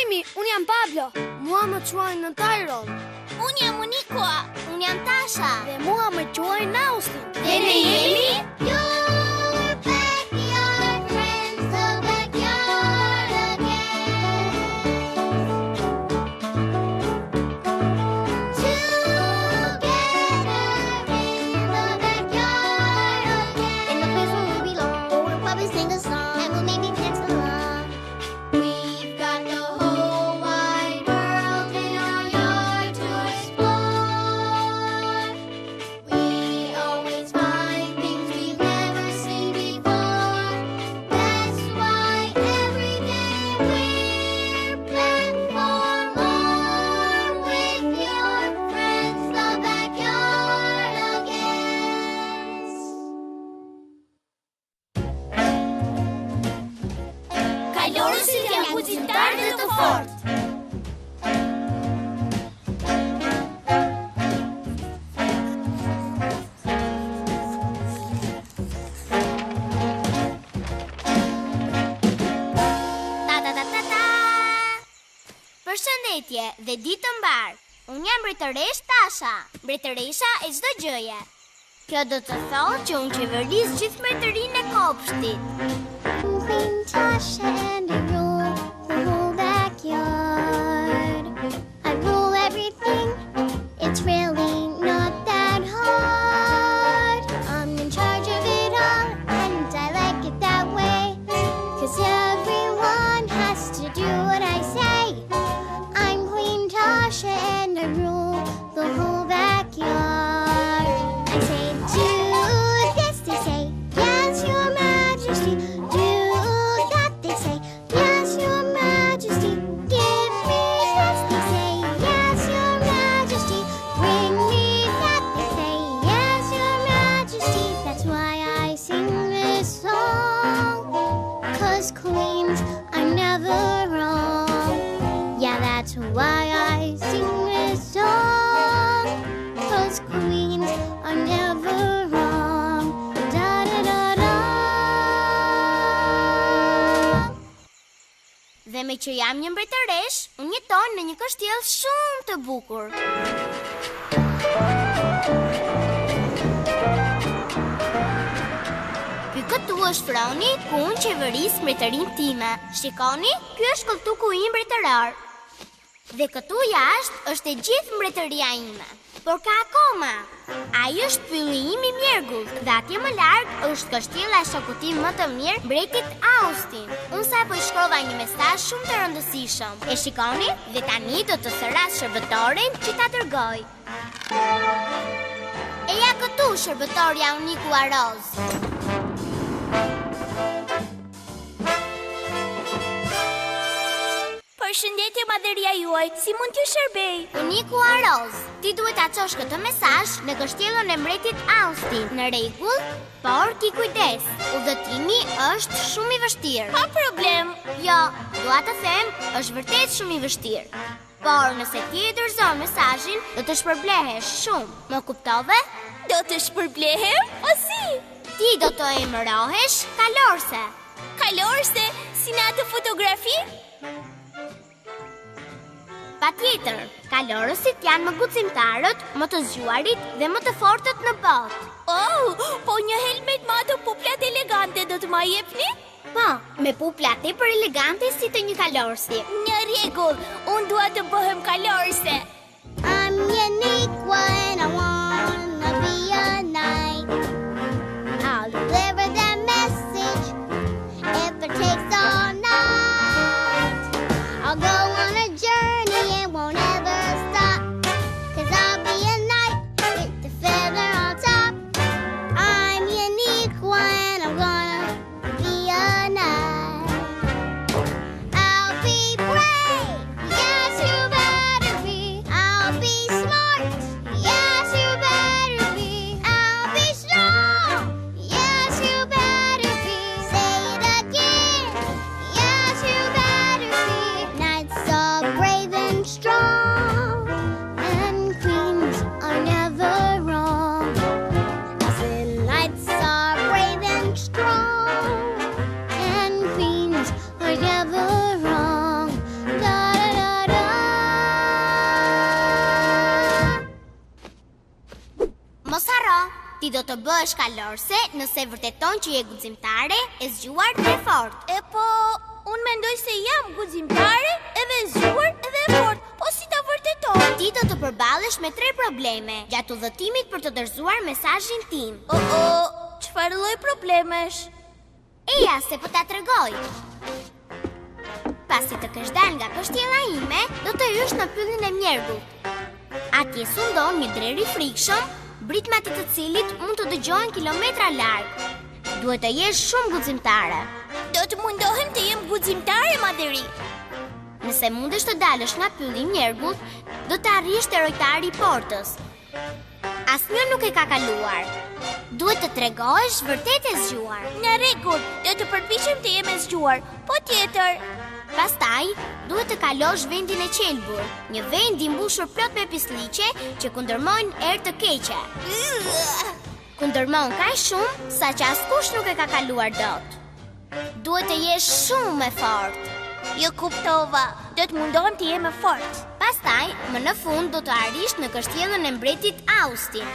Mirëmbrëmi, unë jam Pablo. Mua më quajnë në Tyron. Unë jam Unikua. Unë jam Tasha. Dhe mua më quajnë Austin. Dhe ne jemi kalorësit janë kucitarë dhe të fortë. Përshëndetje dhe ditë të mbarë. Unë jam mbretëresh Tasha, mbretëresha e çdo gjëje. Kjo do të thotë që unë qeveris gjithë mbretërinë e kopshtit. Queen Tasha and I rule the whole backyard. I rule everything, it's really not that hard. I'm in charge of it all, and I like it that way. 'Cause everyone has to do what I say. I'm Queen Tasha and I rule the whole backyard. I say, do this, they say, yes, your majesty. Do that, they say, yes, your majesty. Give me this, they say, yes, your majesty. Bring me that, they say, yes, your majesty. That's why I sing this song. 'Cause queens are never wrong. Yeah, that's why I sing this song. 'Cause queens are never wrong. Da da da da. Dhe me që jam një mbretëresh, unë jeton në një kështjell shumë të bukur. Këtu është froni ku unë qeveris mbretërinë time. Shikoni, ky është koltuku im mbretëror. Dhe këtu jashtë është e gjithë mbretëria ime. Por ka akoma. Ai është pylli im I mjergullt dhe atje më larg është kështjella e shokut tim më të mirë, mbretit Austin. Unë sapo I shkrova një mesazh shumë të rëndësishëm. E shikoni, dhe tani do të sëras shërbëtoren që ta dërgoj. E ja këtu shërbëtorja Unikua Roz. Përshëndetje madhëria juaj, si mund t'ju shërbej? Unikua Roz, ti duhet ta çosh këtë mesazh në kështjellën e mbretit Austin. Në rregull, por ki kujdes. Udhëtimi është shumë I vështirë. Pa problem. Jo, dua të them, është vërtet shumë I vështirë. Por nëse ti e dorëzon mesazhin, do të shpërblehesh shumë. Më kuptove? Do të shpërblehem? O si? Ti do të emërohesh kalorse. Kalorse? Si në atë fotografi? Patjetër, kalorësit janë më guximtarët, më të zgjuarit dhe më të fortët në botë. Oh, po një helmet me ato puplat elegante do të ma jepni? Po, me pupla tepër elegante si të një kalorsi. Në rregull, unë dua të bëhem kalorse. I'm unique when I wanna be a knight. I'll deliver that message if it takes all night. I'll go on a journey and won't ever stop. 'Cause I'll be a knight with the feather on top. I'm unique when I'm gonna be a knight. I'll be brave, yes you better be. I'll be smart, yes you better Ti do të bëhesh kalorse nëse vërteton që je guximtare e zgjuar dhe e fortë. E po, unë mendoj se jam guximtare edhe e zgjuar edhe e fortë. Po si ta vërtetoj? Ti do të përballesh me 3 probleme gjatë udhëtimit për të dorëzuar mesazhin tim. Çfarë lloj problemesh? Eja, se po ta tregoj. Pasi të kesh dalë nga kështjella ime, do të hysh në pyllin e mjergullt. Atje sundon një drer i frikshëm, britmat e të cilit mund të dëgjohen kilometra larg. Duhet të jesh shumë guximtare. Do të mundohem të jem guximtare, madheri. Nëse mundesh të dalësh nga pylli i mjergullt, do të arrish te rojtari i portës. Asnjë nuk e ka kaluar. Duhet të tregohesh vërtet e zgjuar. Në rregull, do të përpiqem të jem e zgjuar. Po tjetër. Pastaj, duhet të kalosh vendin e qelbur, një vend i mbushur plot me pisliqe që kundërmojnë erë të keqe. Kundërmon kaq shumë sa që askush nuk e ka kaluar dot. Duhet të jesh shumë e fortë. Jo kuptova, do të mundohem të jem e fortë. Pastaj, më në fund do të arrish në kështjellën e mbretit Austin.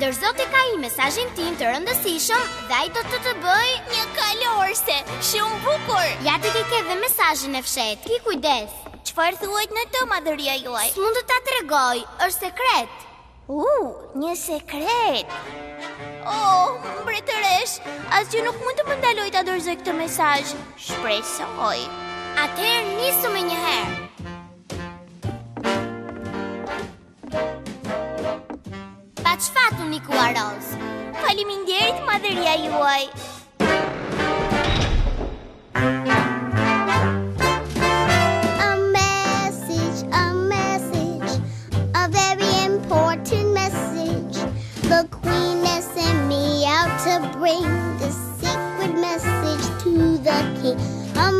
Dërzote ka i mesazhin tim të rëndësishëm dhe ai do të bëj një kalorse, shumë bukur. Ja ti ke dhe mesazhin e fshet. Ki kujdes. Çfarë thuhet në të, madhëria juaj? S'mund të ta tregoj, është sekret. Një sekret. Mbretëresh, asgjë nuk mund të më ndaloj ta dorëzoj këtë mesazh. Shpresoj. Atëherë nisu me një herë. Pa çfatu Niku Aroz. Faleminderit, madhëria juaj. A message, a very important message. The queen has sent me out to bring the secret message to the king. A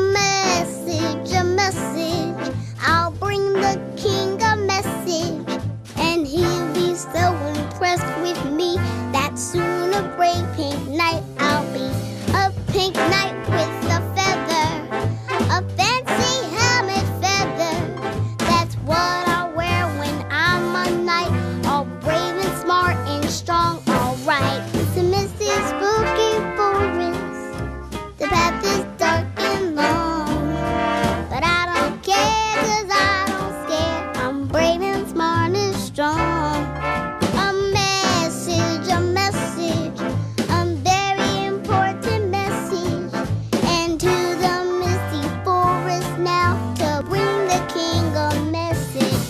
message, I'll bring the king a message, and he'll be so impressed with me that soon a brave pink knight I'll be. A pink knight with a feather, a fancy helmet feather. That's what I'll wear when I'm a knight, all brave and smart and strong, alright. It's a misty spooky forest, the path is dark and long, but I don't care 'cause I don't scare, I'm brave and smart and strong. A message, a very important message, and to the misty forest now to bring the king a message.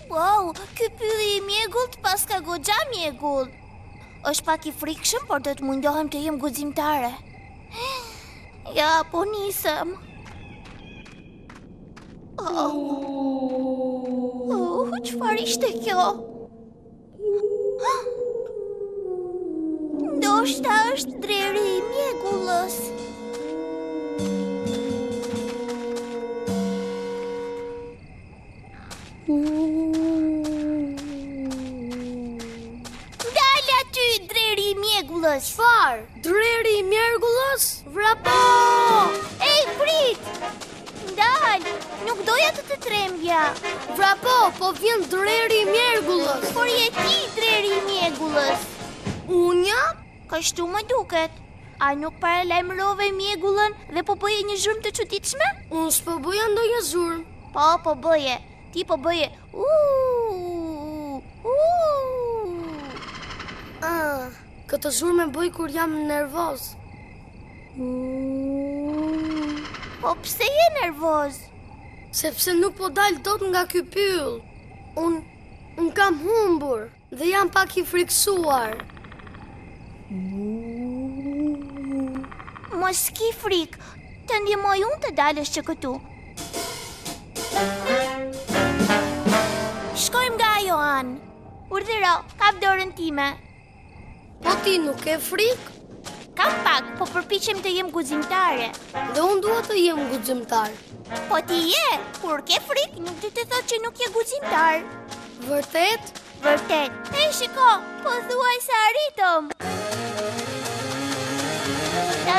Wow, ky pylli i mjegullt pas ka goxha mjegull. Është pak i frikshëm, por do të mundohem të jem guximtare. Ja, po nisëm. Çfarë ishte kjo? Ndoshta është dreri i mjegullës. Dal aty, dreri i mjegullës. Çfarë? Dreri i mjergullës? Vrapo! Ej, prit! Dal, nuk doja të trembja. Vrapo, po vjen dreri i mjergullës. Por je ti dreri i mjegullës. Unë jam? Kështu më duket. A nuk paralajmërove mjegullën dhe po bëje një zhurmë të çuditshme? Unë s'po bëja ndonjë zhurmë. Po bëje. Ti po bëje. Këtë zhurmë bëj kur jam nervoz. Po pse je nervoz? Sepse nuk po dal dot nga ky pyll. Unë kam humbur dhe jam pak i friksuar. Mos ki frik. Të ndihmoj unë të dalësh që këtu. Shkojmë nga ajo anë. Urdhëro, kap dorën time. Po ti nuk e frik? Kam pak, po përpiqem të jem guximtare. Dhe unë dua të jem guximtar. Po ti je, kur ke frik, nuk do të thotë që nuk je guximtar. Vërtet? Vërtet. Ej, shiko, po thuaj se arritëm. Ta.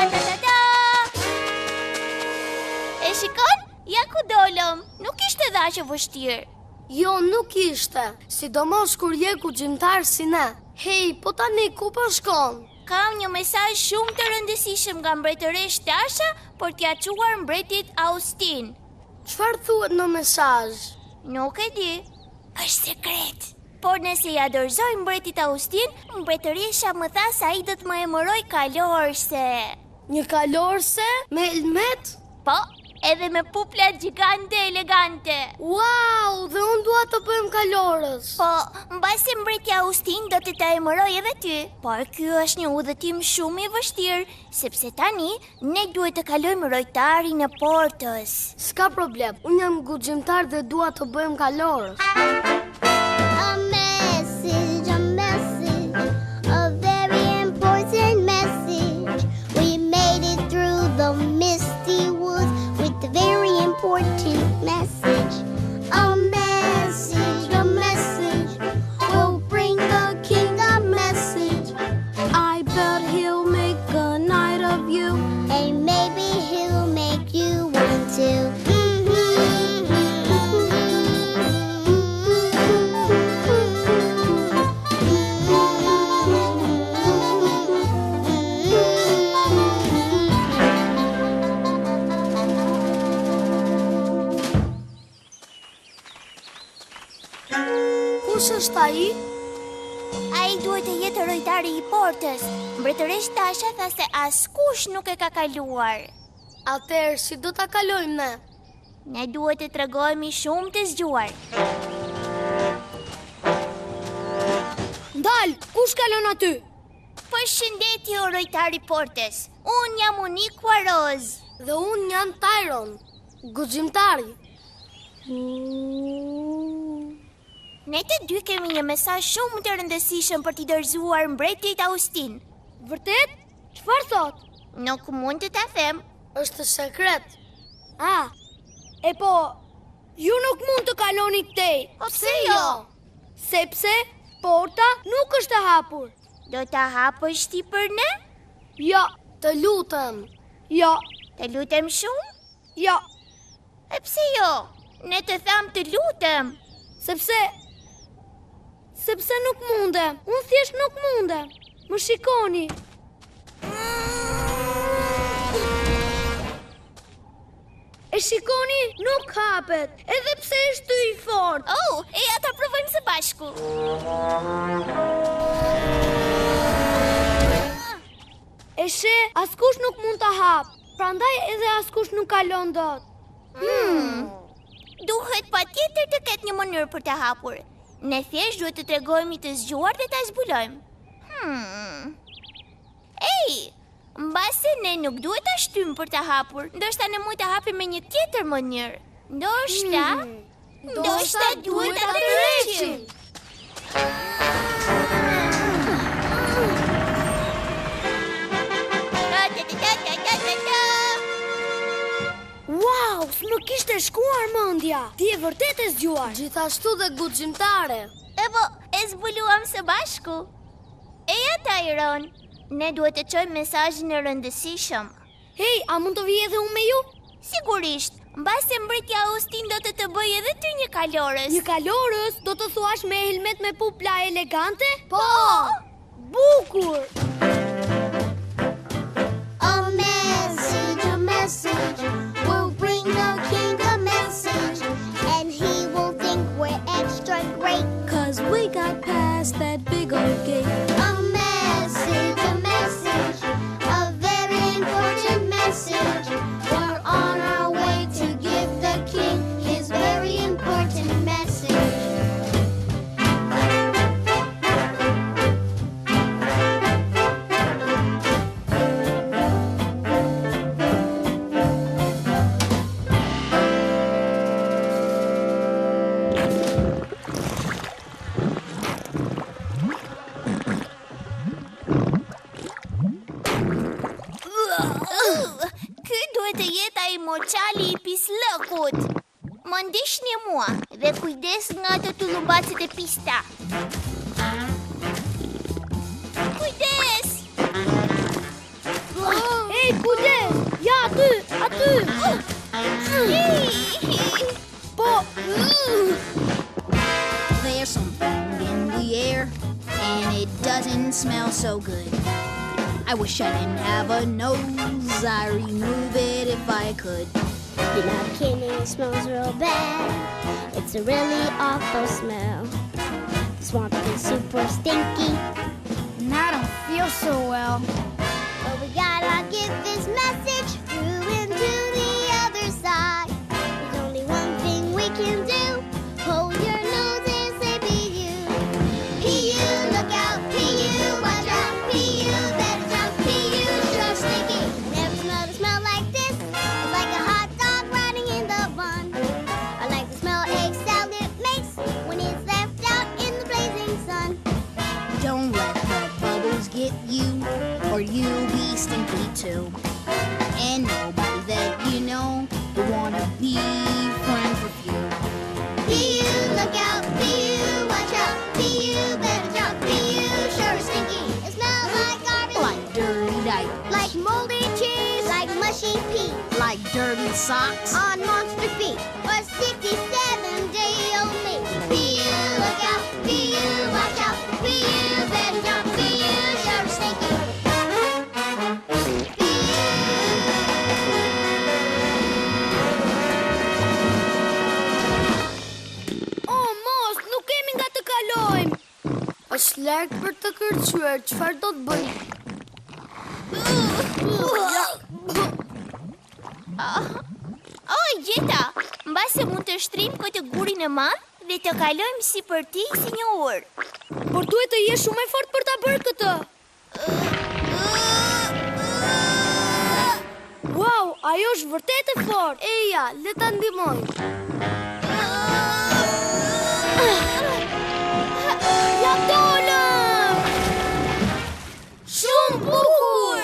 E shikon? Ja ku dolëm. Nuk ishte dhaqe vështirë. Jo, nuk ishte, sidomos kur je guximtar si ne. Hej, po tani ku po shkon? Kam një mesazh shumë të rëndësishëm nga mbretëresh Tasha për t'ia çuar mbretit Austin. Çfarë thuhet në mesazh? Nuk e di. Është sekret. Por nëse ja dorëzoj mbretit Austin, mbretëresha më tha se ai do të më emëroj kalorse. Një kalorse me helmet? Po, edhe me pupla gjigante elegante. Wow, dhe unë dua të bëjmë kalorës. Po, mbasi mbreti Austin do të ta emëroj edhe ty. Por ky është një udhëtim shumë i vështirë, sepse tani ne duhet të kalojmë rojtarin e portës. S'ka problem, unë jam guximtar dhe dua të bëjmë kalorës. A message, a very important message. We made it through the misty woods with a very important message. A message, will bring the king a message. I bet he'll make a night of you. And maybe he'll make you one too. Kush është ai? Ai duhet të jetë rojtari i portës. Mbretëresh Tasha tha se askush nuk e ka kaluar. Atëherë si do ta kalojmë ne? Ne duhet të tregojmë shumë të zgjuar. Ndal, kush kalon aty? Përshëndetje o rojtari i portës. Unë jam Unikua Roz. Dhe unë jam Tyron, guximtari. Ne të dy kemi një mesazh shumë të rëndësishëm për t'i dorëzuar mbretit Austin. Vërtet? Çfarë thot? Nuk mund të ta them. Është sekret. E po, ju nuk mund të kaloni këtej. Po pse jo? Sepse porta nuk është e hapur. Do ta hapësh ti për ne? Jo, të lutem. Jo, Të lutem shumë? jo, E pse jo? Ne të tham të lutem. sepse nuk mundem. Unë thjesht nuk mundem. Më shikoni. E shikoni, nuk hapet, edhe pse është i fortë. Oh, e ja ta provojmë së bashku. E she, askush nuk mund ta hap. Prandaj edhe askush nuk kalon dot. Duhet patjetër të ketë një mënyrë për ta hapur. Ne thjesht duhet të tregojmë të zgjuar dhe ta zbulojmë. Ej, mbase ne nuk duhet ta shtym për ta hapur. Ndoshta ne mund ta hapim me një tjetër mënyrë. Ndoshta duhet ta tërheqim. Wow, s'më kishte shkuar mendja. Ti e vërtet e zgjuar. Gjithashtu dhe guximtare. E po, e zbuluam së bashku. Eja Tyron, ne duhet të çojmë mesazhin e rëndësishëm. Hej, a mund të vijë edhe unë me ju? Sigurisht, mbase mbretja Austin do të të bëj edhe ty një kalorës. Një kalorës, do të thuash me helmet me pupla elegante? Po! Bukur! A message, will bring the king a message. And he will think we're extra great. 'Cause we got past that big old gate. A message, a very important message. We're on our way to give the king his very important message. Ky duhet të jetë ai moçali i pislëkut. Më ndiqni mua dhe kujdes nga ato tullumbacet e pista. Kujdes! Hej, kujdes! Ja, aty! Po! and it doesn't smell so good. I wish I didn't have a nose. I'd remove it if I could. You're not kidding, it smells real bad. It's a really awful smell. The swamp is super stinky. And I don't feel so well. But we gotta get this message through into the other side. There's only one thing we can do. Hold your nose and say P.U. P.U. Look out, P.U. Watch out, P.U. Better jump, P.U. Sure stinky. Never smelled a smell like this. It's like a hot dog riding in the bun. I like the smell egg salad makes when it's left out in the blazing sun. Don't let the bubbles get you, or you'll be stinky too. And nobody that you know will wanna be friends with you. P.U. Look out, P.U. Watch out, P.U. Better jump, P.U. Sure stinky. It smells like garbage. Like dirty diapers. Like moldy cheese. Like mushy pee. Like dirty socks. On monster feet. Or 67-day-old meat. P.U. Look out, P.U. Watch out, P.U. Better jump, P.U. Sure stinky. Oh, mos, nuk kemi nga të kalojmë. Është larg për të kërcyer, çfarë do të bëjmë? Oh, Gjeta, mbase mund të shtrim këtë gurin e madh dhe të kalojmë si për ti si një orë. Por duhet të jesh shumë e fortë për ta bërë këtë. Wow, ajo është vërtet e fortë. Eja, le ta ndihmoj. Ja dolëm! Shumë bukur!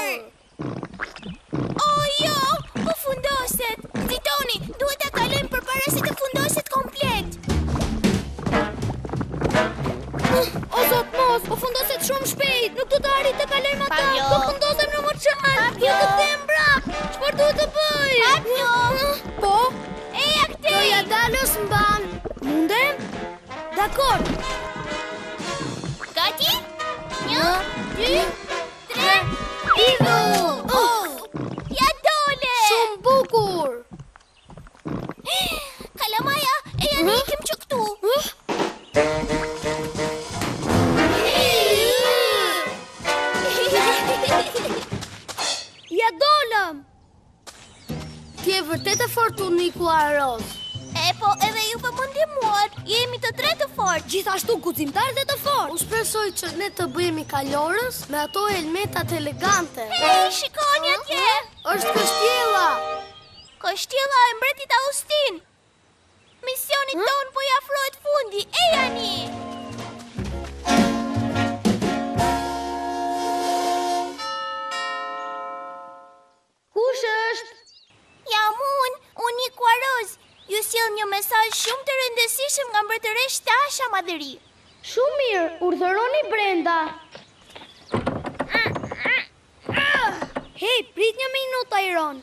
Oh, jo, po fundoset. Nxitoni, duhet ta kalojmë përpara se të fundoset komplet. O zot mos, po fundoset shumë shpejt. Nuk do të arrit të kalojmë ata. Pablo. Do fundosem në moçan. Pablo. Jo të them brap. Çfarë duhet të bëj? Pablo. Po? Eja këtej. Do ja dalës mban. Mundem? Dakor. Gati? 1, 2, 3, Idu! ja dole! Shumë bukur. Kalamaja, eja ne ikim që këtu. Ja dolëm. Ti e vërtet e fortë Uniku Aros. E po, edhe ju për më ndihmuar. Jemi të tre të fort. Gjithashtu guximtar dhe të fortë. U shpresoj që ne të bëhemi kalorës me ato helmetat elegante. Hej, shikoni atje. Është kështjella. Kështjella e mbretit Austin. Misionit ton po i afrohet fundi. Ejani! Kush është? Jam Uniku Aros. Ju sjell një mesazh shumë të rëndësishëm nga mbretëresh Tasha Madhëri. Shumë mirë, urdhëroni brenda. Hej, prit një minutë, Iron.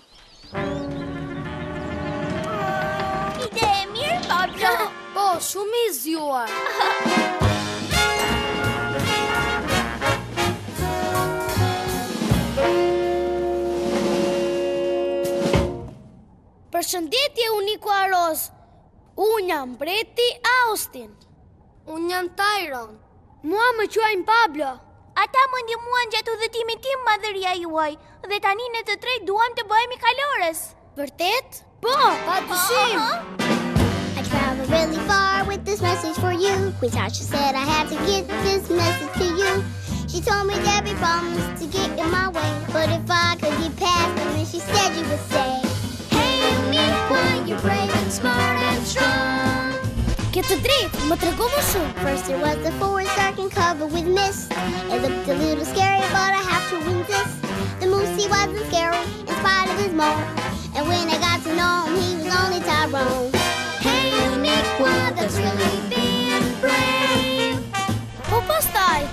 Ide e mirë, Pablo. Po, shumë i zgjuar. Përshëndetje Uniku Aros. Unë jam mbreti Austin. Unë jam Tyron. Mua më quajnë Pablo. Ata më ndihmuan gjatë udhëtimit tim madhëria juaj dhe tani ne të tre duam të bëhemi kalorës. Vërtet? Po, pa dyshim. I traveled really far with this message for you. Queen Tasha said I had to get this message to you. She told me there'd be problems to get in my way, but if I could get past them, then she said you would say, Hey, unique one, you're brave and smart and strong. Ke të drejtë, më trego më shumë. First there was the forest dark and covered with mist. It looked a little scary, but I have to resist. The moose, he wasn't scary in spite of his moan. And when I got to know him, he was only Tyrone. Hey, unique one, that's really being brave. Po pastaj.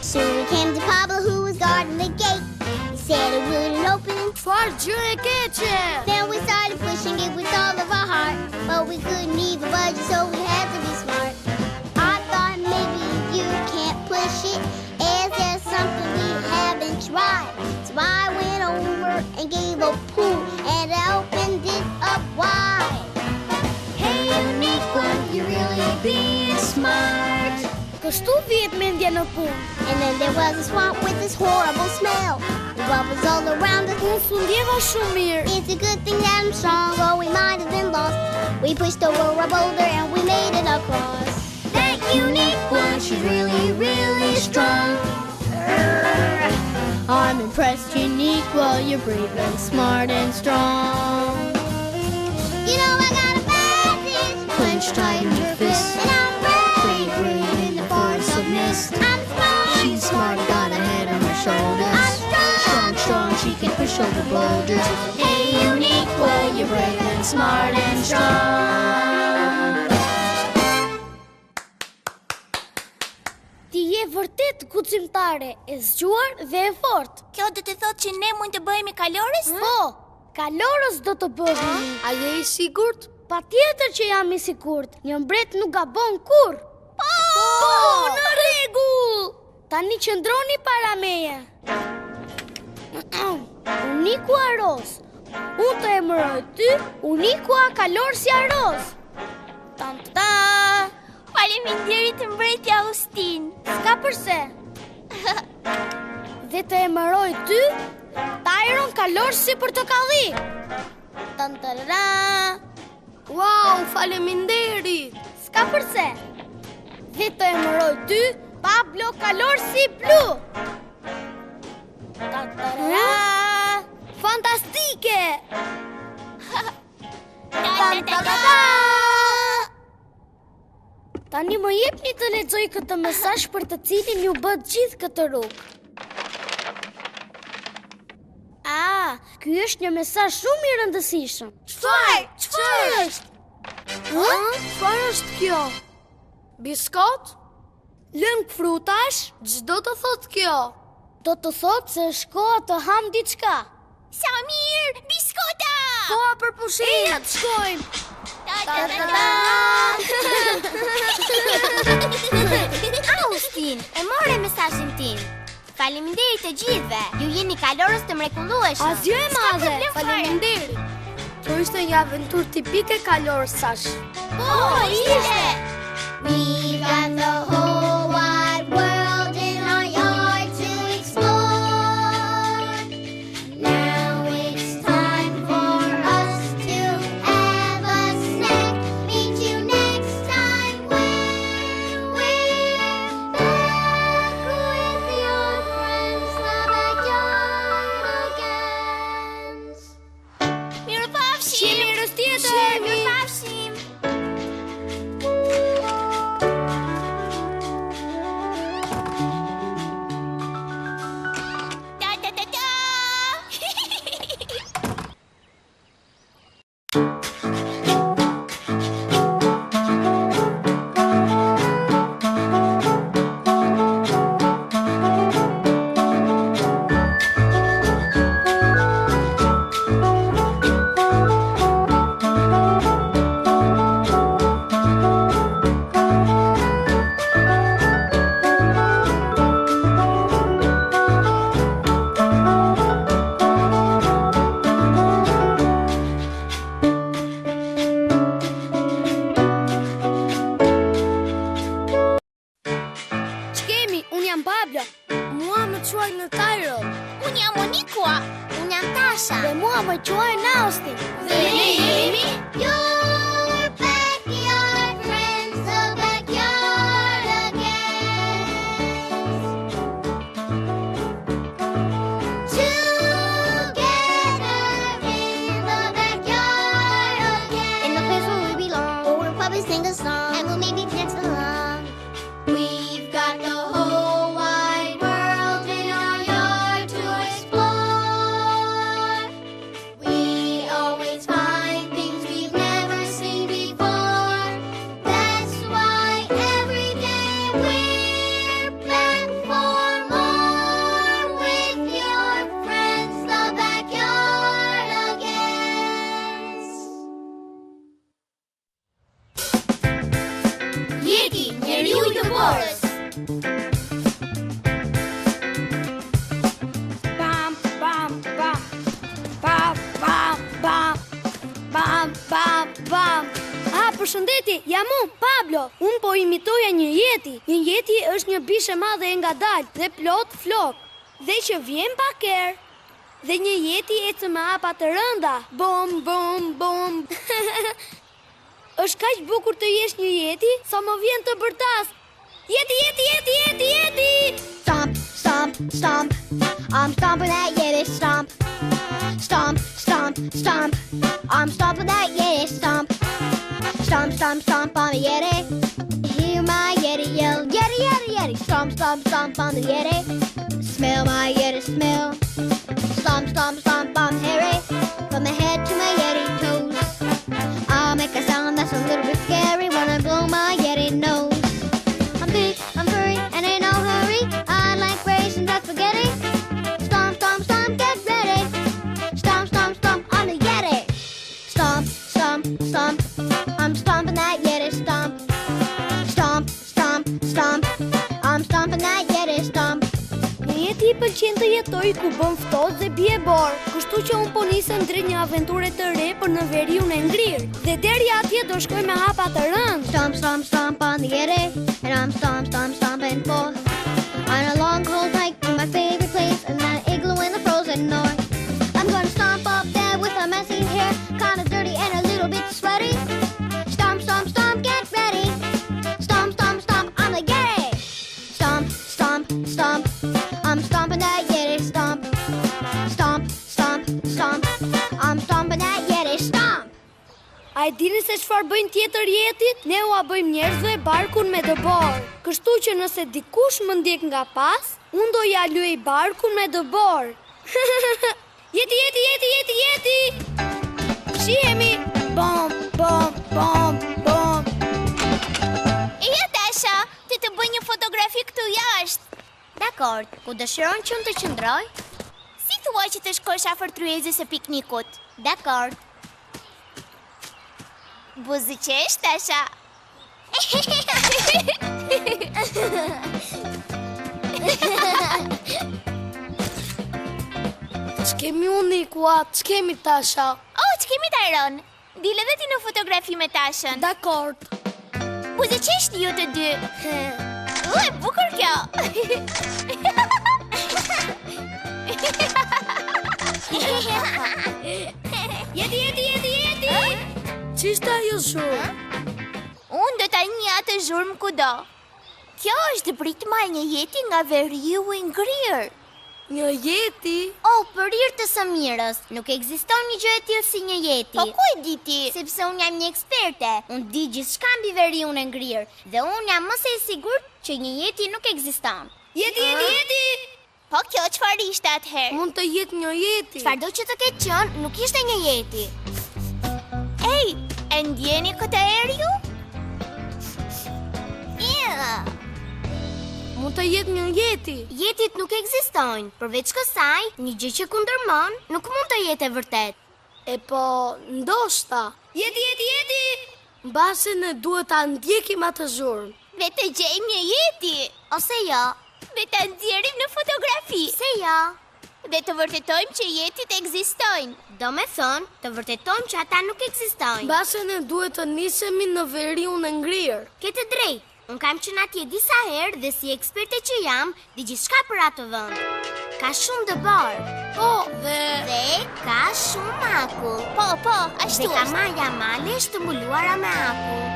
Soon we came to Pablo, who was guarding the gate. He said it wouldn't open. Çfarë gjë e keqe? Then we started pushing it with all of our heart, but we couldn't even budge it, so we had to be smart. I thought maybe you can't push it. gave a poo and opened it up wide. Hey, unique one, you're really being smart. Kështu vihet mendja në punë. And then there was a swamp with this horrible smell. The bubbles all around us. Unë s'u ndjeva shumë mirë. It's a good thing that I'm strong, or we might have been lost. We pushed over a boulder and we made it across. That unique one, she's really, really strong. I'm impressed, unique, well, you're brave and smart and strong. You know I got a bad itch. Clench tight your fists. And I'm brave. Brave in the forest of mist. I'm strong. She's smart, got a head on her shoulders. I'm strong. Strong, she can push over boulders. Hey, unique, well, you're brave and smart and strong. Ti je vërtet guximtare, e zgjuar dhe e fortë. Kjo do të thotë që ne mund të bëhemi kalorës? Po, kalorës do të bëhemi. A je i sigurt? Patjetër që jam i sigurt. Një mbret nuk gabon kurr. Po, në rregull. Tani qëndroni para meje. Uniku Aros. Unë të emëroj ty, Uniku a kalor si Aros. Ta. Faleminderit mbretja Austin. S'ka përse. Dhe të emëroj ty, Tyron kalor si portokalli. Tantara. Wow, faleminderit. S'ka përse. Dhe të emëroj ty, Pablo kalor si blu. Tantara. Fantastike. Tantara. Tani më jepni të lexoj këtë mesazh për të cilin ju bë gjithë këtë rrugë. Ky është një mesazh shumë i rëndësishëm. Çfarë është? Çfarë është kjo? Biskot? Lëng frutash? Ç'do të thotë kjo? Do të thotë se është koha të ham diçka. Samir, biskota! Koha për pushim. Ja të shkojmë. Austin, e more mesazhin tim. Faleminderit të gjithëve. Ju jeni kalorës të mrekullueshëm. Asgjë e madhe. Faleminderit. Kjo ishte një aventurë tipike kalorës sash. Po, ishte. We've got the whole wide world in our yard to explore. Now it's time for us to have a snack. Meet you next time when we're back with your friends, the backyard again. Mirupafshim! Mirës tjetër! Mirupafshim! Pablo. Mua më quaj në Tyron. Unë jam Monikua. Unë jam Tasha. Dhe mua më quaj në Austin. Dhe ne jemi Your backyard friends, the backyard again. Together in the backyard again. In the place where we belong, where we'll probably sing a song, and we'll maybe dance along. We've got the whole wide world in our yard to explore. We always find things we've never seen before. That's why every day we're back for more with your friends, the backyard again. Yeti, njeriu i borës. Pam, pam, pam. Bam, bam, bam. Përshëndetje, jam unë, Pablo. Unë po imitoja një yeti. Një yeti është një bishë e madhe e ngadalë dhe plot flok, dhe që vjen pa kerë. Dhe një yeti ecë me hapa të rënda. Bom, bom, bom. Është kaq bukur të jesh një yeti, sa më vjen të bërtas. Yeti, yeti, yeti, yeti, yeti. Stomp, stomp, stomp. I'm stomping that yeti stomp. Stomp, stomp, stomp. I'm stomping that yeti stomp. Stomp, stomp, stomp on the yeti. Hear my yeti yell, yeti, yeti, yeti. Stomp, stomp, stomp on the yeti. Smell my yeti smell. Stomp, stomp, stomp, I'm hairy. From the head to my yeti toes. I'll make a sound that's a little bit scary when I blow my yeti nose. I'm big, I'm furry, and in no hurry. I like raisins and spaghetti. Stomp, stomp, stomp, get ready. Stomp, stomp, stomp on the yeti. Stomp, stomp, stomp. I'm stomping that yeti stomp. Stomp, stomp, stomp. I'm stomping that yeti stomp. Një yeti I pëlqen të jetoj ku bën ftohtë dhe bie borë, kështu që unë po nisem drejt një aventure të re për në veriun e ngrirë. Dhe deri atje do shkoj me hapa të rëndë. Stomp, stomp, stomp on the yeti. And I'm stomp, stomp, stomping forth. On a long cold hike to my favorite place, in that igloo in the frozen north. I'm gonna stomp up there with my messy hair, kinda dirty and a little bit sweaty. Stomp, stomp, stomp, get ready. Stomp, stomp, stomp on the yeti. Stomp, stomp, stomp. I'm stomping that yeti stomp. Stomp, stomp, stomp. I'm stomping that yeti stomp. A e dini se çfarë bëjnë tjetër jetit? Ne ua bëjmë njerëzve barkun me dëbor. Kështu që nëse dikush më ndjek nga pas, unë do ja luaj barkun me dëbor. Jeti, jeti, jeti, jeti, jeti. Shihemi. Bom, bom, bom, bom. Ja, Tasha, ti të bëj një fotografi këtu jashtë. Dakor, ku dëshiron që unë të qëndroj? Si thua që të shkosh afër tryezës së piknikut? Dakor. Buzëqesh, Tasha. Ç'kemi unë kuat, ç'kemi Tasha. Oh, ç'kemi Tyron? Dile dhe ti në fotografi me Tashën. Dakor. Buzëqesh ju të dy. E bukur kjo. Jeti, jeti, jeti, jeti. Ç'ishte ajo zhurmë? Unë do ta njeh atë zhurmë kudo. Kjo është britma e një jeti nga veriu I ngrirë. Një yeti? Oh, për hir të Samirës, nuk ekziston një gjë e tillë si një yeti. Po ku e di ti? Sepse unë jam një eksperte. Unë di gjithçka mbi veriun e ngrirë dhe unë jam më se I sigurt që një yeti nuk ekziston. Jeti, jeti, jeti. Po kjo çfarë ishte atëherë? Mund të jetë një yeti. Çfarëdo që të ketë qenë, nuk ishte një yeti. Ej, e ndjeni këtë erju? Mund të jetë një yeti. Jetit nuk ekzistojnë, përveç kësaj, një gjë që kundërmon nuk mund të jetë e vërtet. E po, ndoshta. Jeti, jeti, jeti. Mbase ne duhet ta ndjekim atë zhurmë. Le të gjejmë një jeti. Ose jo. Dhe ta nxjerrim në fotografi. Se jo. Dhe të vërtetojmë që jetit ekzistojnë. Do me thonë, të vërtetojmë që ata nuk ekzistojnë. Mbase ne duhet të nisemi në veriun e ngrirë. Ke të drejtë. Unë kam qenë atje disa herë dhe si eksperte që jam, di gjithçka për atë vend. Ka shumë dëbor. Po, dhe ka shumë akull. Po, ashtu Dhe ka është. maja malesh të mbuluara me akull.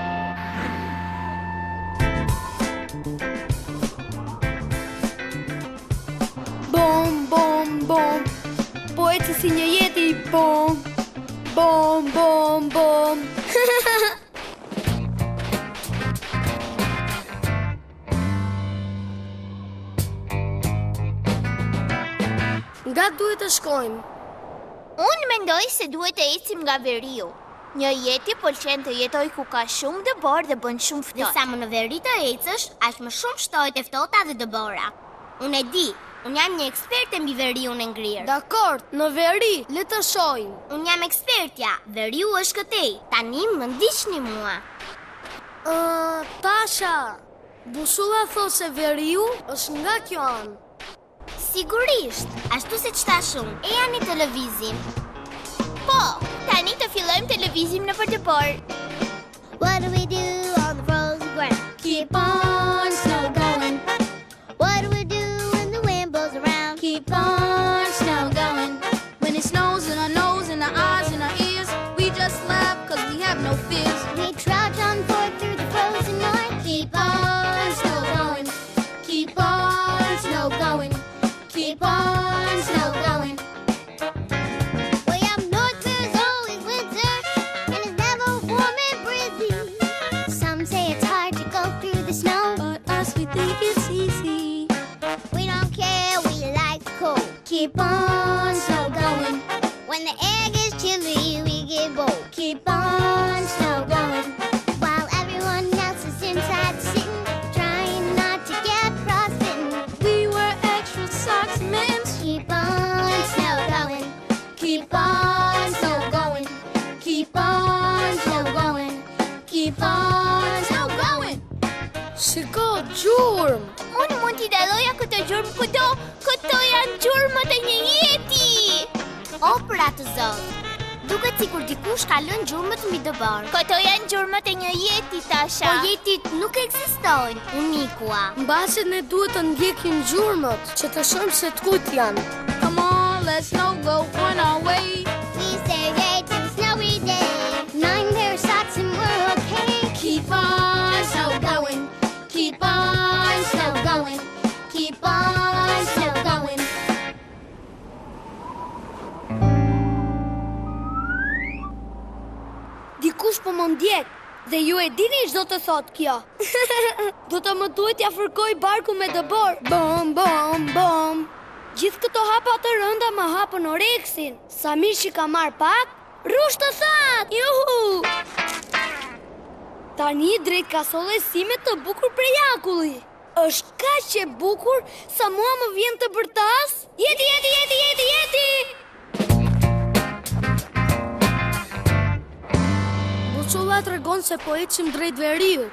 bom, bom, bom. Po eci si një yeti. Bom, bom, bom, bom. Nga duhet të shkojmë? Unë mendoj se duhet të ecim nga veriu. Një jeti pëlqen të jetoj ku ka shumë dëbor dhe bën shumë Dhe ftohtë. sa më në veri të ecësh, aq më shumë shtojt e ftohta dhe dëbora. Unë e di, unë jam një eksperte mbi veriun e ngrirë. Dakor, në veri, le të shojmë. Unë jam ekspertja, veriu është këtej. Tani më ndiqni mua. Tasha, busulla thot se veriu është nga kjo anë. Sigurisht, ashtu se ç'tash unë. E janë në televizim. Po, tani të fillojmë televizionin. lëvizim në përdepor. What do we do on the frozen ground? Keep on snow going. What do we do when the wind blows around? Keep on snow going. When it snows in our nose, in our eyes, in our ears, we just laugh cause we have no fears. We trudge on forth through the frozen north. Keep on snow going. Keep on snow going. Keep on snow going. Way up north there's always winter, and it's never warm and breezy. Some say it's hard to go through the snow, But us, we think it's easy. we don't care, we like cold. Keep on snow going. When the air gets chilly, we get bold. Keep on snow going. While everyone else is inside sitting, trying not to get frostbitten. We wear extra socks and mittens. Keep on snow going. Keep on snow going. Keep on snow going. Keep on snow going. Shiko, gjurmë. Unë mund t'i dalloja këtë gjurmë kudo. Këto janë gjurmët e një jeti. O për atë zot. Duket sikur dikush ka lënë gjurmët mbi dëbor. Këto janë gjurmët e një jeti, Tasha. Po jetit nuk ekzistojnë, unikua. Mbase ne duhet të ndjekim gjurmët që të shohim se t'kujt janë. Come on, let's snow go on our way. We say yay to the snowy day. 9 pair of socks and we're okay. Keep on snow going. Keep on snow going. Keep on snow going. Dikush po më ndjek dhe ju e dini ç'do të thot kjo. Do të më duhet t'ja fërkoj barku me dëbor. Bom, bom, bom. Gjithë këto hapa të rënda më hapën oreksin. Sa mirë që ka marr pak, rush të that. Juhu! Tani drejt kasolles sime të bukur prej akulli. Është kaq e bukur sa mua më vjen të bërtas. Jeti, jeti, jeti, jeti, jeti! Buçulla tregon se po ecim drejt veriut,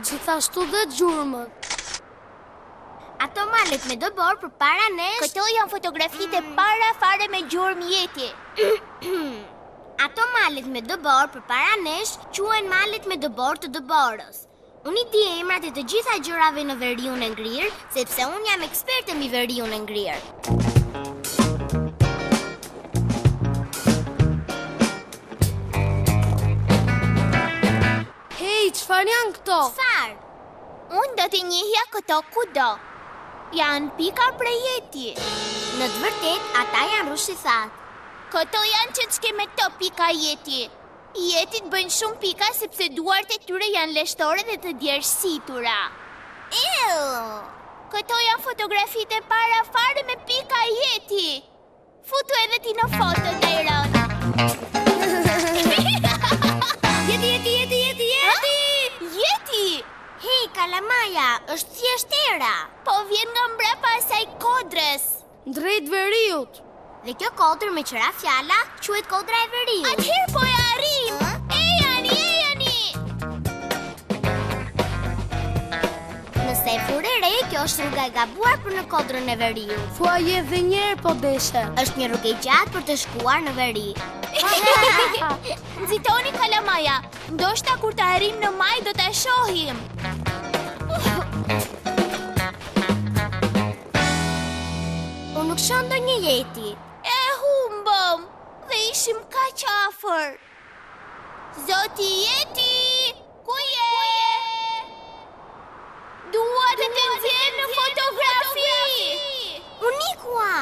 gjithashtu dhe gjurmët. Ato malet me dëbor përpara nesh. Këto janë fotografitë e para fare me gjurmë jeti. Ato malet me dëbor përpara nesh quhen malet me dëbor të dëborës. Unë i di emrat e të gjitha gjërave në veriun e ngrirë, sepse unë jam eksperte mbi veriun e ngrirë. Hej, çfarë janë këto? Çfarë? Unë do t'i njihja këto kudo. Janë pika prej jeti. Në të vërtet, ata janë rushisat. Këto janë çeçke me to pika jeti. Jetit bëjnë shumë pika sepse duart e tyre janë leshtore dhe të djersitura. Këto janë fotografitë e para fare me pika jeti. Futu edhe ti në foto, Dairon. Jeti, jeti, jeti, jeti, jeti! Jeti! Hej, kalamaja, është thjesht era. Po vjen nga mbrapa asaj kodrës. Drejt veriut. Dhe kjo kodër me qëra fjala quhet kodra e veriut. Atëherë po e arrim. Ejani, ejani! Nëse e fure re, kjo është rruga e gabuar për në kodrën e veriut. Thua je dhe njerë po deshe. Është një rrugë e gjatë për të shkuar në veri. Nxitoni kalamaja. Ndoshta kur të arrim në maj do ta shohim. Unë nuk shoh ndonjë jeti. E humbëm dhe ishim kaq afër. Zoti jeti, ku je? Dua të të nxjerr në fotografi. Unikua!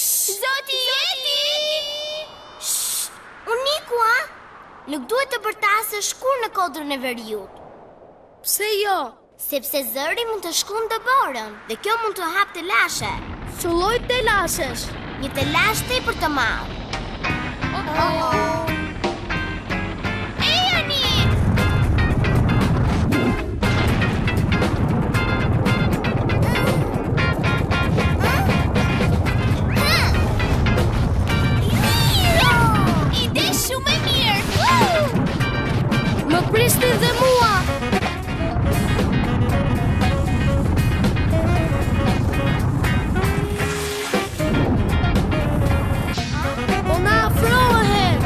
Zoti jeti! Unikua! Nuk duhet të bërtasësh kur në kodrën e veriut, Pse jo? sepse zëri mund të shkon dëborën dhe kjo mund të hap të lashe. Filloj të lashesh. Një të lash tepër të madh. Ejani! Ide shumë e mirë! Më prisni dhe mua. Po na afrohen.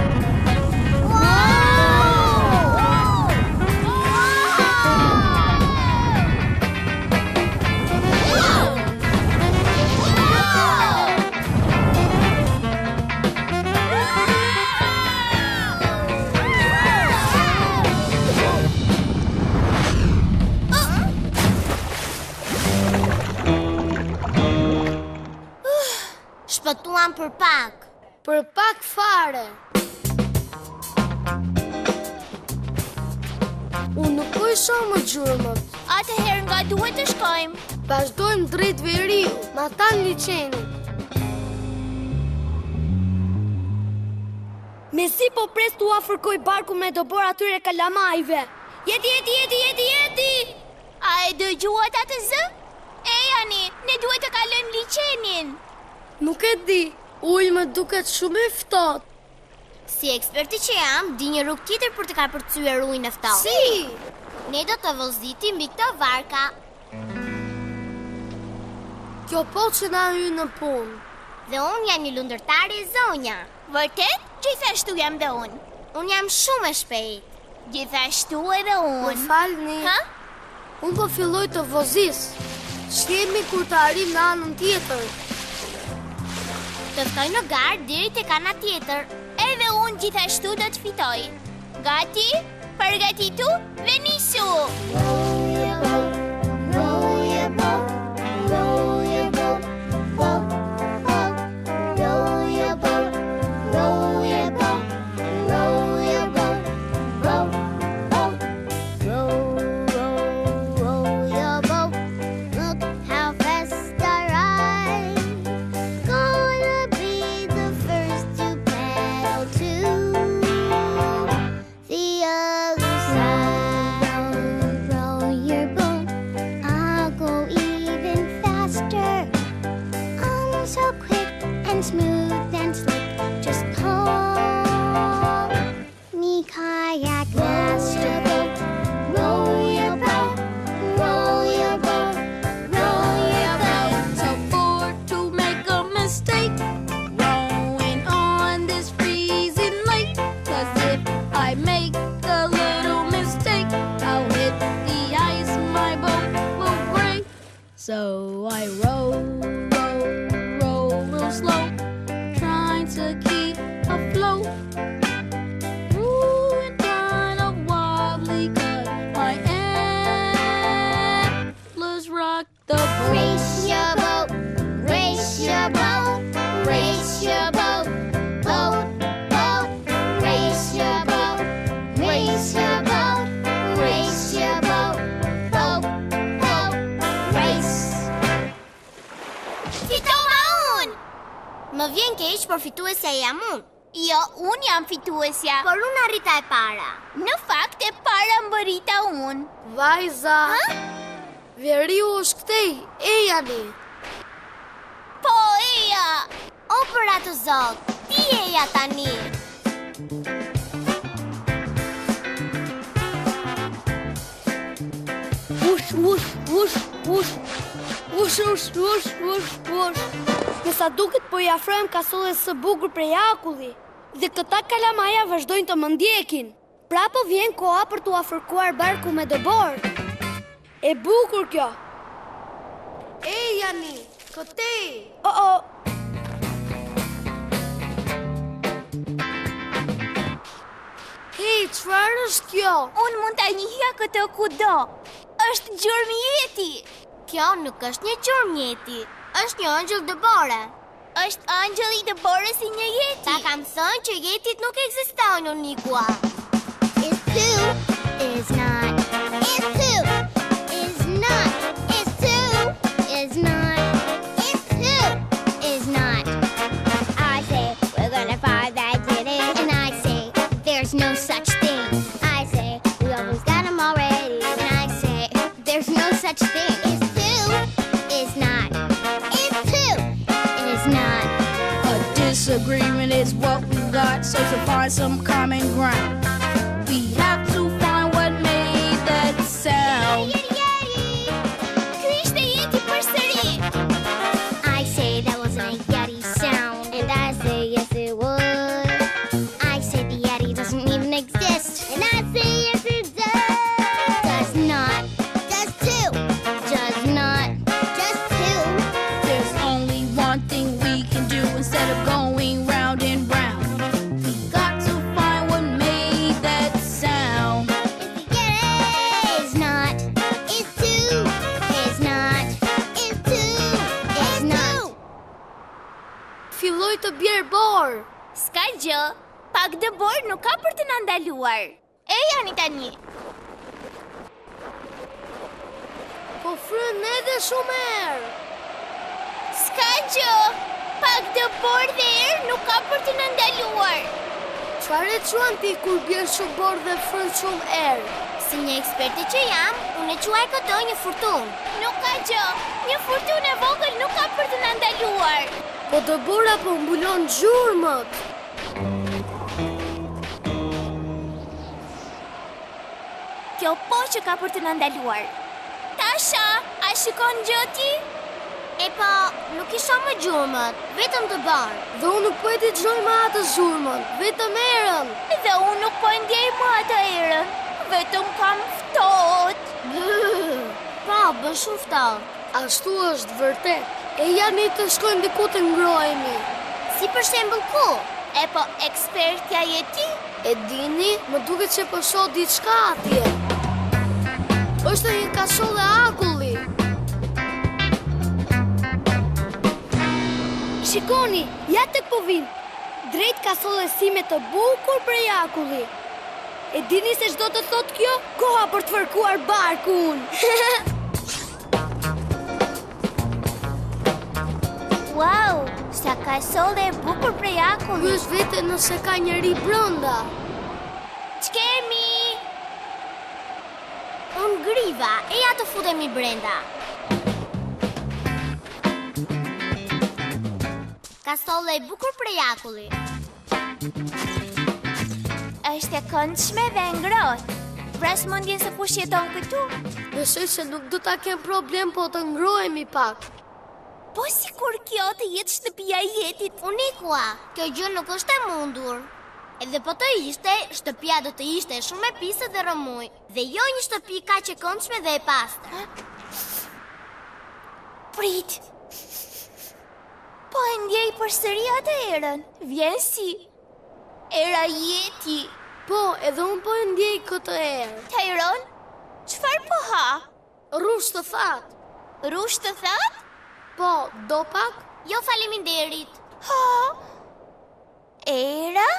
thuan për pak. Për pak fare. Unë nuk po i shoh më gjurmët. Atëherë nga duhet të shkojmë. Vazhdojmë drejt veriu, ma tan liçenin. Mesi po pres tu afërkoj barku me dobor atyre kalamajve. Jeti! A e dëgjuat atë zë? Jani, ne duhet të kalojmë liçenin. Nuk e di, uji më duket shumë i ftohtë. Si eksperti që jam, di një rrugë tjetër për të kapërcyer ujin e ftohtë. Si? Ne do të vëllëzitim mbi këto varka. Kjo po që na hy në punë. Dhe unë jam një lundërtare e zonja. Vërtet? Gjithashtu jam dhe unë. Unë jam shumë e shpejt. Gjithashtu edhe Më unë. falni. Ha? Unë po filloj të vozis. Shkemi kur të arrim në anën tjetër. Të ftoj në garë deri tek ana tjetër. Edhe unë gjithashtu do të fitoj. Gati? Përgatitu? Venisu! Row your boat, row your boat, row your boat, boat, boat. Row your boat, row your boat, row your boat, boat, boat. Row, row, row your boat. Look how fast I ride. Gonna be the first to paddle to the other side. Row, row your boat. I'll go even faster. I'm so quick and smooth and slick. Just call me kayak master. Row your boat, row your boat, row your boat. So bored to make a mistake, rowing on this freezing lake. 'Cause if I make a little mistake, I'll hit the ice, my boat will break. So I row, row, row real slow, trying to keep afloat. Ooh, and kind of wildly, 'cause my antlers rock the boat. Race your boat, race your boat, race your boat, boat, boat. Race your boat, race your boat, race your boat, boat, boat. Race. Fitova unë! Më vjen keq, por fituesja jam unë. Jo, unë jam fituesja. Por unë arrita e para. Në fakt e para më rita unë. Vajza. Veriu është këtej, Jani. Po, eja! O për atë zot, ti eja tani. Ush, ush, ush, ush. Ush, ush, ush, ush, ush. Me sa duket po i afrohem kasolles së bukur prej akulli. Dhe këta kalamaja vazhdojnë të më ndjekin. Pra po vjen koha për t'u afërkuar barku me dobor. E bukur kjo. Jani, këtej. Hej, çfarë është kjo? Unë mund ta njihja këtë kudo. Është gjurmjeti. Kjo nuk është një gjurmjeti, është një ëngjëll dëbore. Është angjëlli të borës si një jeti. Ta kam thënë që jetit nuk ekzistojnë, Unikua. It's two, is not. It's two, is not. It's two, is not. It's two, is not. I say we're gonna find that unit, and I say there's no such thing. I say we always got 'em already, and I say there's no such thing. It's two, is not. It's two, is not. A disagreement is what we got, so to find some common ground, we have to find what made that sound. Ky ishte jeti përsëri. I say that wasn't a Yeti sound, and I say yes it would. I say the Yeti doesn't even exist, and I say yes it does. Does not. Does too. Does not. Does too. There's only one thing we can do instead of going round and round. We got to find what made Pak dëbor nuk ka për të na ndaluar. E janë tani. Po fryn edhe shumë erë. S'ka gjë. Pak dëbor dhe erë nuk ka për të na ndaluar. Çfarë e quan ti kur bjer shumë borë dhe fryn shumë erë? Si një eksperte që jam, unë e quaj këto një furtunë. Nuk ka gjë. Një furtunë e vogël nuk ka për të na ndaluar. Po dëbora po mbulon gjurmët. Kjo po që ka për të na ndaluar. Tasha, a shikon gjë ti? E po, nuk isha më gjurmët, vetëm të barë. Dhe unë nuk po e t'i gjoj më atë gjurmën, vetëm erën. Dhe unë nuk po ndjej më atë erën. Vetëm kam ftohtë. Pa, bën shumë ftohtë. Ashtu është vërtet. E janë të shkojmë diku të ngrohemi. Si për shembull ku? E po, ekspertja je ti? E dini, më duket që po shoh diçka atje. Është një kasholle akulli. Shikoni, ja tek po vin. Drejt kasolles sime të bukur prej akulli. E dini se çdo të thot kjo? Koha për të fërkuar barkun. Wow, sa kasolle e bukur prej akullit. Ky është vete nëse ka njëri brenda. Ç'kemi? Unë griva, e ja të futemi brenda. Kastolle e bukur prej akulli. Është e këndshme dhe ngrohtë. Pra s'mundjen se kush jeton këtu? Besoj se nuk do ta kem problem, po të ngrohemi pak. Po sikur kjo të jetë shtëpia e Jetit. Unikua, kjo gjë nuk është e mundur. Edhe po të ishte, shtëpia do të ishte shumë e pisë dhe rëmuj. Dhe jo një shtëpi kaq e këndshme dhe e pastër. Prit. Po e ndjej përsëri atë erën. Vjen si era Jeti. Po, edhe unë po e ndjej këtë erë. Tyron, çfarë po ha? Rush të that. Rush të that? Po, do pak? Jo faleminderit. Ha? Era?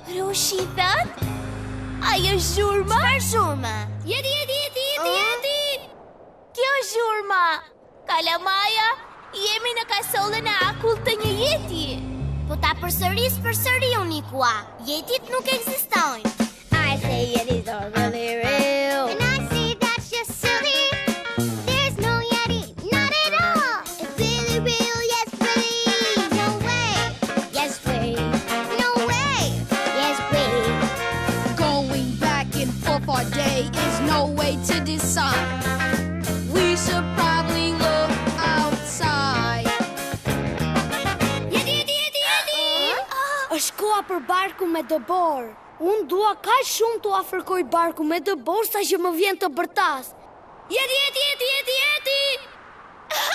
Rushi that? Ajo zhurma? Çfarë zhurma? Jeti! Kjo zhurma. Kalamaja, jemi në kasollën e akullt të një Jeti. Po ta përsëri Unikua. Jetit nuk ekzistojnë. I say Yetis are really real. And I say that's just silly. There's no Yeti, not at all. It's really real, yes, really. No way. Yes, way. No way. Yes, way. Going back and forth all day is no way to decide. We should probably look outside. Është koha për barku me dëbor. Unë dua kaq shumë të afërkoj barku me dëbor sa që më vjen të bërtas. Jeti!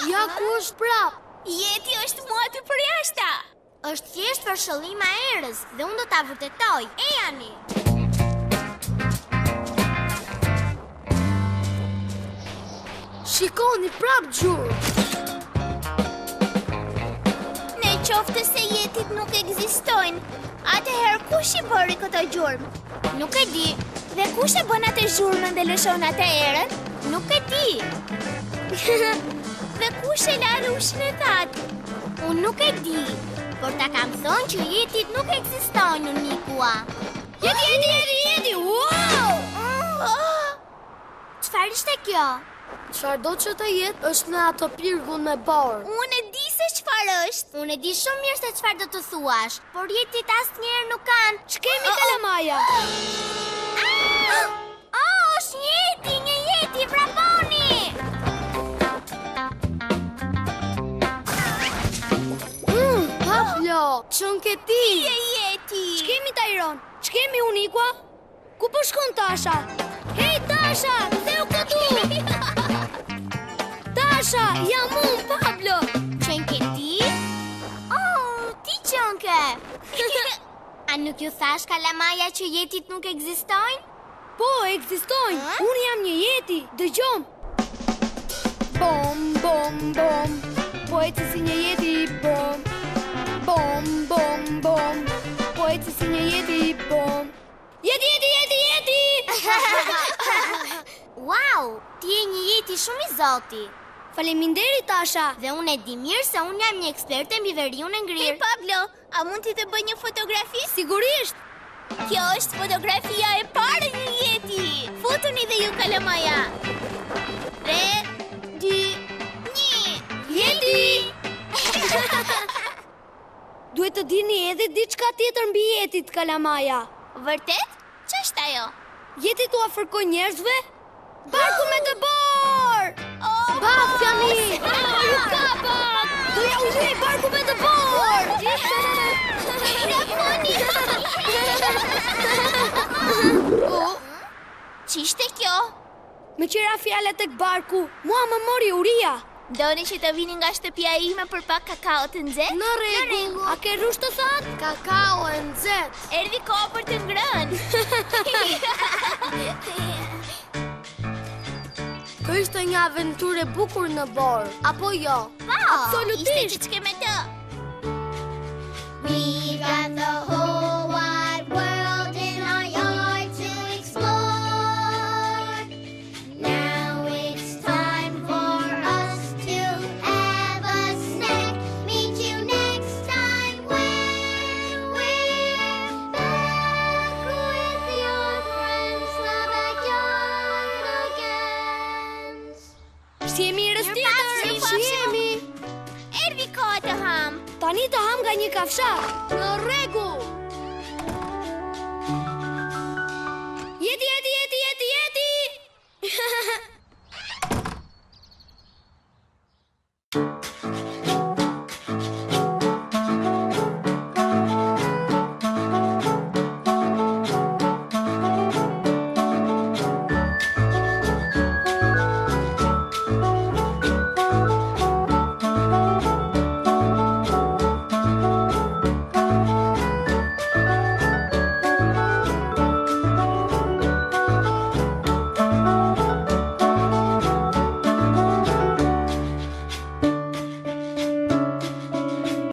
Ja ku është prap? Jeti është mua aty për jashta. Është thjesht për shëllim aerës dhe unë do ta vërtetoj. Ejani. Shikoni prap gjurmë. Në qoftë se Jetit nuk ekzistojnë, atëherë kush i bëri këtë gjurmë? Nuk e di. Dhe kush e bën atë zhurmën dhe lëshon atë erën? Nuk e di. Dhe kush e la rushin e thatë? Unë nuk e di. Por ta kam thonë që Jetit nuk ekzistojnë, Unikua. Jeti! Wow! Çfarë ishte kjo? Çfarë do që të jetë është në ato pirgun me borë. Unë e di se çfarë është. Unë e di shumë mirë se çfarë do të thuash, por Jetit asnjëherë nuk kanë. Ç'kemi kalamaja? Është një Jeti, vraponi! Pablo, çon ke ti? Jeti. Ç'kemi Tyron? Ç'kemi Unikua? Ku po shkon Tasha? Hey Tasha, theu këtu! Tasha, jam unë, Pablo. Qen ke ti? Ti qen ke? A nuk ju thash kalamaja që Jetit nuk ekzistojnë? Po, ekzistojnë. Unë jam një Jeti. Dëgjom. Bom, bom, bom. Po eci si një Jeti, bom. Bom, bom, bom. Po eci si një Jeti, Wow, ti je një jeti shumë i zoti. Faleminderit Tasha. Dhe unë e di mirë se unë jam një eksperte mbi veriun e Hey ngrirë. Pablo, a mund ti të bëj një fotografi? Sigurisht. Kjo është fotografia e parë e një jeti. Futuni dhe ju kalamaja. 3, 2, 1. Jeti! Duhet të dini edhe diçka tjetër mbi jetit, kalamaja. Vërtet? Ç'është ajo? Jeti tu afërkoj njerëzve? Barku me të bor! Oh, Bafjani! Ju kapat! Doja u vej barku me të bor! Ç'ishte kjo? Me qira fjalët tek barku, mua më mori uria. Doni që të vini nga shtëpia ime për pak kakao të nxehtë? Në rregull. A ke rush të thatë? Kakao e nxehtë. Erdhi koha për të ngrënë. Kjo ishte një aventurë e bukur në bor, apo jo? Absolutisht. Ishte që me të. We've got the whole wide world in our yard to explore. Now it's time for us to have a snack. Meet you next time when we're back with your friends, the backyard again. Si jemi rëstitër? Mirupafshim. Si jemi? Erdhi koha të ham. Tani të ham nga një kafshar. Në rregull.